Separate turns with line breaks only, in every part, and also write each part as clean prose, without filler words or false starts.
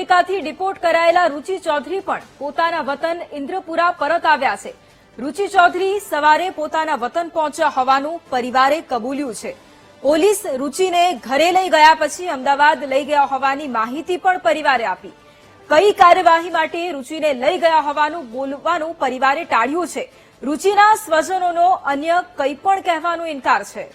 અમેરિકાથી ડિપોર્ટ કરાયેલા રુચિ ચૌધરી પણ પોતાના વતન ઇન્દ્રપુરા પરત આવ્યા છે। રુચિ ચૌધરી સવારે પોતાના વતન પહોંચ્યા હોવાનું પરિવારે કબૂલ્યું છે। પોલીસ રુચિને ઘરે લઈ ગયા પછી અમદાવાદ લઈ ગયા હોવાની માહિતી પણ પરિવારે આપી। કઈ કાર્યવાહી માટે રુચિને લઈ ગયા હોવાનું બોલવાનું પરિવારે ટાળ્યું છે। રુચિના સ્વજનોનો અન્ય કંઈ પણ કહેવાનો ઇનકાર છે।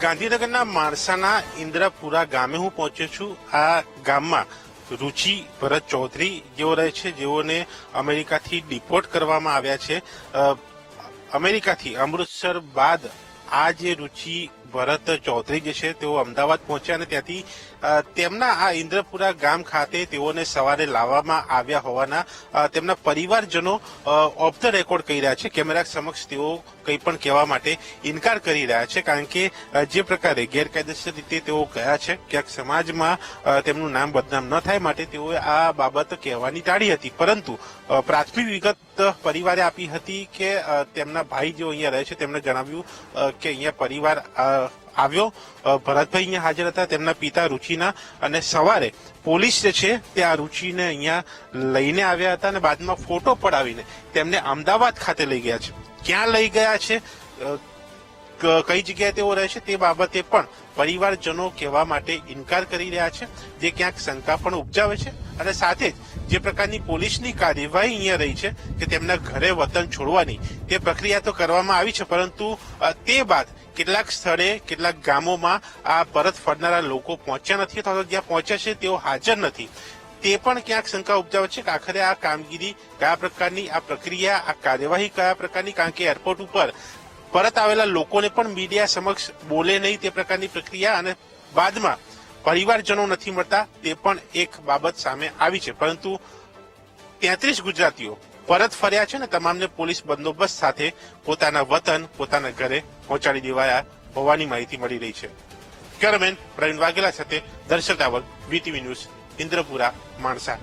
ગાંધીનગરના માણસાના ઇન્દ્રપુરા ગામે હું પહોંચ્યો છું। આ ગામમાં રુચિ ભરત ચૌધરી જેઓ રહે છે, જેઓને અમેરિકાથી ડિપોર્ટ કરવામાં આવ્યા છે। અમેરિકાથી અમૃતસર બાદ આ જે રુચિ ભરત ચૌધરી જે છે તેઓ અમદાવાદ પહોંચ્યા અને ત્યાંથી તેમના આ ઇન્દ્રપુરા ગામ ખાતે તેઓને સવારે લાવવામાં આવ્યા હોવાના તેમના પરિવારજનો ઓફ ધ રેકોર્ડ કહી રહ્યા છે। કેમેરા સમક્ષ તેઓ કંઈ પણ કહેવા માટે ઇનકાર કરી રહ્યા છે, કારણ કે જે પ્રકારે ગેરકાયદેસર રીતે તેઓ ગયા છે, ક્યાંક સમાજમાં તેમનું નામ બદનામ ન થાય માટે તેઓએ આ બાબત કહેવાની ટાળી હતી। પરંતુ પ્રાથમિક વિગત પરિવારે આપી હતી કે તેમના ભાઈ જેઓ અહીંયા રહે છે તેમણે જણાવ્યું કે અહીંયા પરિવાર આવ્યો, ભરતભાઈ અહીંયા હાજર હતા, તેમના પિતા રુચિના, અને સવારે પોલીસ જે છે તે આ રુચિને અહીંયા લઈને આવ્યા હતા અને બાદમાં ફોટો પડાવીને તેમને અમદાવાદ ખાતે લઈ ગયા છે। ક્યાં લઈ ગયા છે, કઈ જગ્યાએ તેઓ રહે છે તે બાબતે પણ પરિવારજનો કહેવા માટે ઇનકાર કરી રહ્યા છે, જે ક્યાંક શંકા પણ ઉપજાવે છે। અને સાથે જ જે પ્રકારની પોલીસની કાર્યવાહી અહીંયા રહી છે કે તેમના ઘરે વતન છોડવાની તે પ્રક્રિયા તો કરવામાં આવી છે, પરંતુ તે બાદ કેટલાક સ્થળે કેટલાક ગામોમાં આ પરત ફરનારા લોકો પહોંચ્યા નથી અથવા જ્યાં પહોંચ્યા છે તેઓ હાજર નથી। તે પણ ક્યાંક શંકા ઉપજાવે છે કે આખરે આ કામગીરી કયા પ્રકારની, આ પ્રક્રિયા, આ કાર્યવાહી કયા પ્રકારની, કારણ કે એરપોર્ટ ઉપર પરત આવેલા લોકોને પણ મીડિયા સમક્ષ બોલે નહીં તે પ્રકારની પ્રક્રિયા, અને બાદમાં પરિવારજનો નથી મળતા તે પણ એક બાબત સામે આવી છે। પરંતુ 33 ગુજરાતીઓ પરત ફર્યા છે ને તમામને પોલીસ બંદોબસ્ત સાથે પોતાના વતન, પોતાના ઘરે પહોંચાડી દેવાયા હોવાની માહિતી મળી રહી છે। કેમેરામેન પ્રવીણ વાઘેલા સાથે દર્શક રાવલ, વીટીવી ન્યૂઝ, ઇન્દ્રપુરા, માણસા।